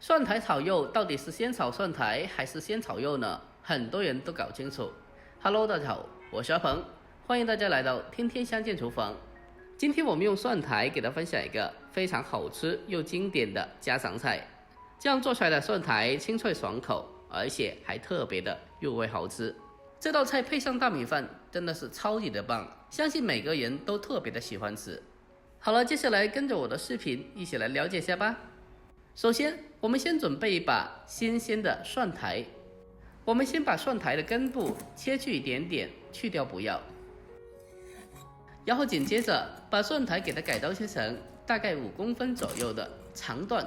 蒜苔炒肉到底是先炒蒜苔还是先炒肉呢？很多人都搞清楚。Hello， 大家好，我是阿鹏，欢迎大家来到天天相见厨房。今天我们用蒜苔给大家分享一个非常好吃又经典的家常菜。这样做出来的蒜苔清脆爽口，而且还特别的入味好吃。这道菜配上大米饭，真的是超级的棒，相信每个人都特别的喜欢吃。好了，接下来跟着我的视频一起来了解一下吧。首先，我们先准备一把新鲜的蒜苔。我们先把蒜苔的根部切去一点点，去掉不要。然后紧接着把蒜苔给它改刀切成大概5公分左右的长段。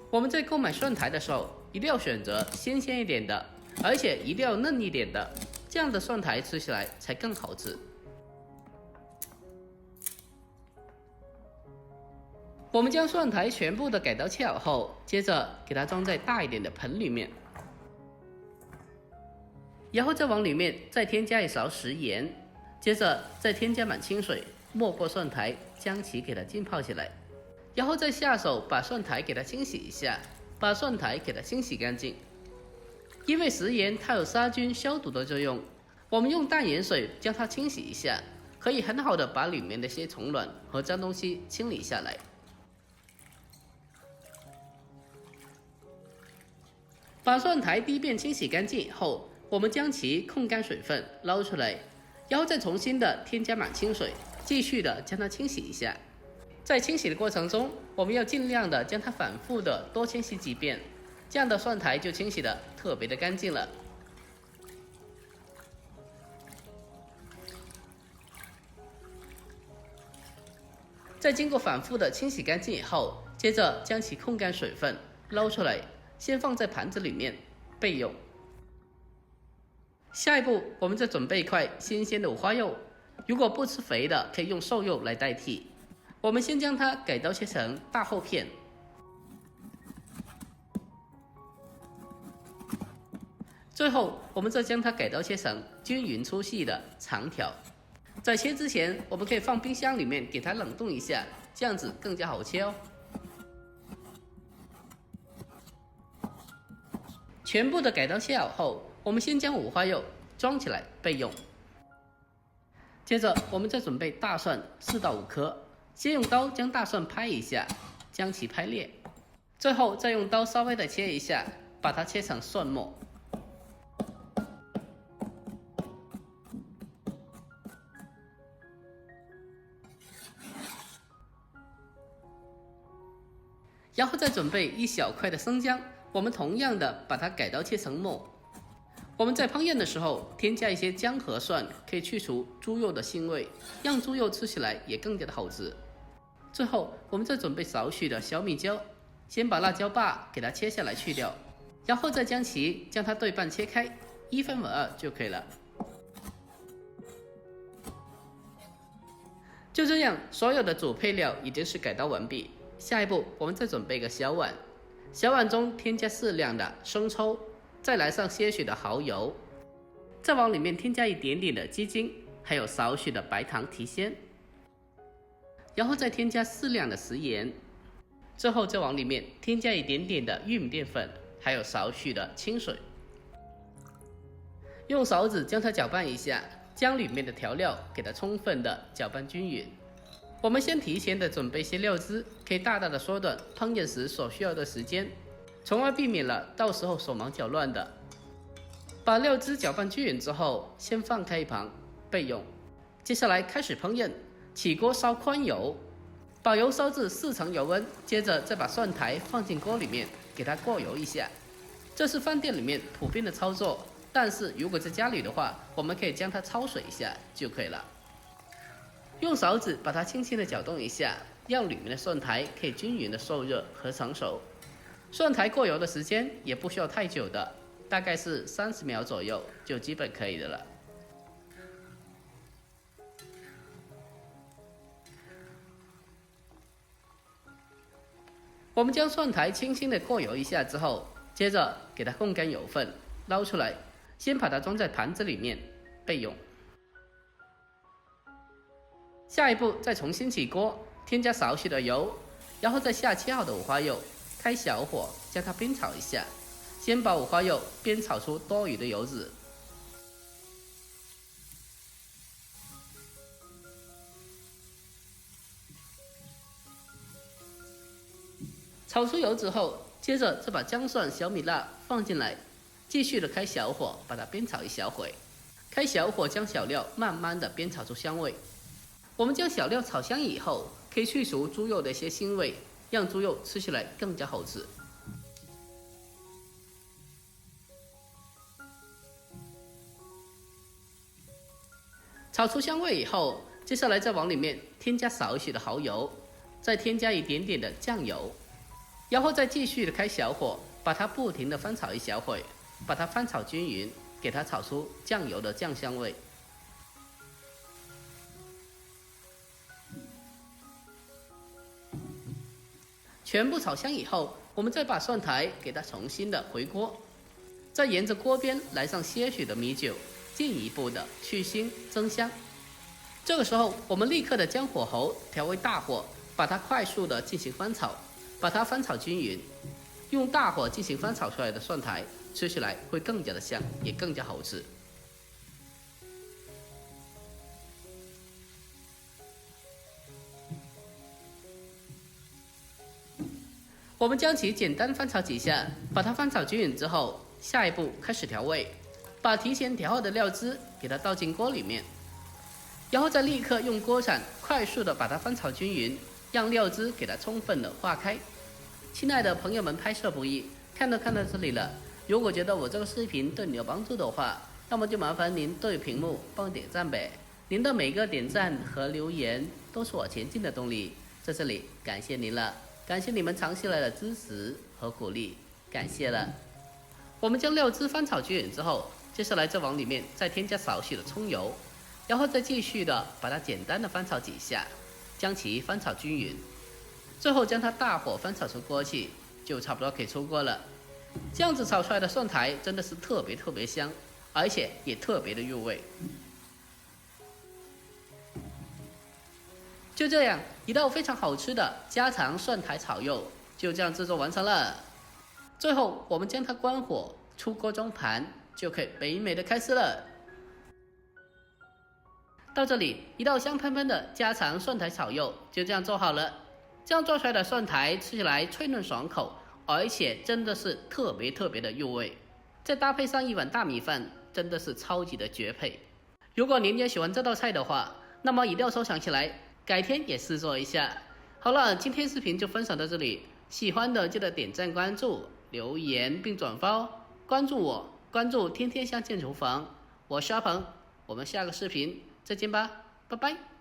我们在购买蒜苔的时候，一定要选择新鲜一点的，而且一定要嫩一点的，这样的蒜苔吃起来才更好吃。我们将蒜苔全部的改刀切好后，接着给它装在大一点的盆里面，然后再往里面再添加一勺食盐，接着再添加满清水，没过蒜苔，将其给它浸泡起来，然后再下手把蒜苔给它清洗一下，把蒜苔给它清洗干净。因为食盐它有杀菌消毒的作用，我们用淡盐水将它清洗一下，可以很好的把里面的些虫卵和脏东西清理下来。把蒜苔第一遍清洗干净以后，我们将其控干水分捞出来，然后再重新的添加满清水，继续的将它清洗一下。在清洗的过程中，我们要尽量的将它反复的多清洗几遍，这样的蒜苔就清洗的特别的干净了。在经过反复的清洗干净以后，接着将其控干水分捞出来，先放在盘子里面备用。下一步，我们再准备一块新鲜的五花肉，如果不吃肥的，可以用瘦肉来代替。我们先将它改刀切成大厚片，最后我们再将它改刀切成均匀粗细的长条。在切之前，我们可以放冰箱里面给它冷冻一下，这样子更加好切哦。全部的改刀切好后，我们先将五花肉装起来备用。接着我们再准备大蒜4到5颗，先用刀将大蒜拍一下，将其拍裂，最后再用刀稍微的切一下，把它切成蒜末。然后再准备一小块的生姜，我们同样的把它改刀切成末。我们在烹饪的时候添加一些姜和蒜，可以去除猪肉的腥味，让猪肉吃起来也更加的好吃。最后我们再准备少许的小米椒，先把辣椒把给它切下来去掉，然后再将它对半切开，2:1就可以了。就这样，所有的主配料已经是改刀完毕。下一步，我们再准备一个小碗，小碗中添加适量的生抽，再来上些许的蚝油，再往里面添加一点点的鸡精，还有少许的白糖提鲜，然后再添加适量的食盐，最后再往里面添加一点点的玉米淀粉，还有少许的清水，用勺子将它搅拌一下，将里面的调料给它充分的搅拌均匀。我们先提前的准备些料汁，可以大大的缩短烹饪时所需要的时间，从而避免了到时候手忙脚乱的。把料汁搅拌均匀之后，先放开一旁备用。接下来开始烹饪，起锅烧宽油，把油烧至4成油温，接着再把蒜苔放进锅里面，给它过油一下。这是饭店里面普遍的操作，但是如果在家里的话，我们可以将它焯水一下就可以了。用勺子把它轻轻的搅动一下，让里面的蒜苔可以均匀的受热和成熟。蒜苔过油的时间也不需要太久的，大概是30秒左右就基本可以的了。我们将蒜苔轻轻的过油一下之后，接着给它控干油分，捞出来，先把它装在盘子里面备用。下一步再重新起锅，添加少许的油，然后再下切好的五花肉，开小火将它煸炒一下，先把五花肉煸炒出多余的油脂。炒出油脂后，接着再把姜蒜、小米辣放进来，继续的开小火把它煸炒一小会。开小火将小料慢慢的煸炒出香味。我们将小料炒香以后，可以去除猪肉的一些腥味，让猪肉吃起来更加好吃。炒出香味以后，接下来再往里面添加少许的蚝油，再添加一点点的酱油，然后再继续的开小火，把它不停的翻炒一小会，把它翻炒均匀，给它炒出酱油的酱香味。全部炒香以后，我们再把蒜苔给它重新的回锅，再沿着锅边来上些许的米酒，进一步的去腥增香。这个时候，我们立刻的将火候调为大火，把它快速的进行翻炒，把它翻炒均匀。用大火进行翻炒出来的蒜苔，吃起来会更加的香，也更加好吃。我们将其简单翻炒几下，把它翻炒均匀之后，下一步开始调味，把提前调好的料汁给它倒进锅里面，然后再立刻用锅铲快速的把它翻炒均匀，让料汁给它充分的化开。亲爱的朋友们，拍摄不易，看到这里了，如果觉得我这个视频对你有帮助的话，那么就麻烦您对屏幕帮点赞呗。您的每个点赞和留言都是我前进的动力，在这里感谢您了。感谢你们长期来的支持和鼓励，感谢了。我们将料汁翻炒均匀之后，接下来再往里面再添加少许的葱油，然后再继续的把它简单的翻炒几下，将其翻炒均匀，最后将它大火翻炒出锅气，就差不多可以出锅了。这样子炒出来的蒜苔真的是特别香，而且也特别的入味。就这样，一道非常好吃的家常蒜苔炒肉就这样制作完成了。最后，我们将它关火，出锅装盘，就可以美美的开吃了。到这里，一道香喷喷的家常蒜苔炒肉就这样做好了。这样做出来的蒜苔吃起来脆嫩爽口，而且真的是特别的入味。再搭配上一碗大米饭，真的是超级的绝配。如果您也喜欢这道菜的话，那么一定要收藏起来，改天也试做一下。好了，今天视频就分享到这里，喜欢的记得点赞、关注、留言并转发哦。关注我，关注天天相见厨房，我是阿鹏，我们下个视频再见吧，拜拜。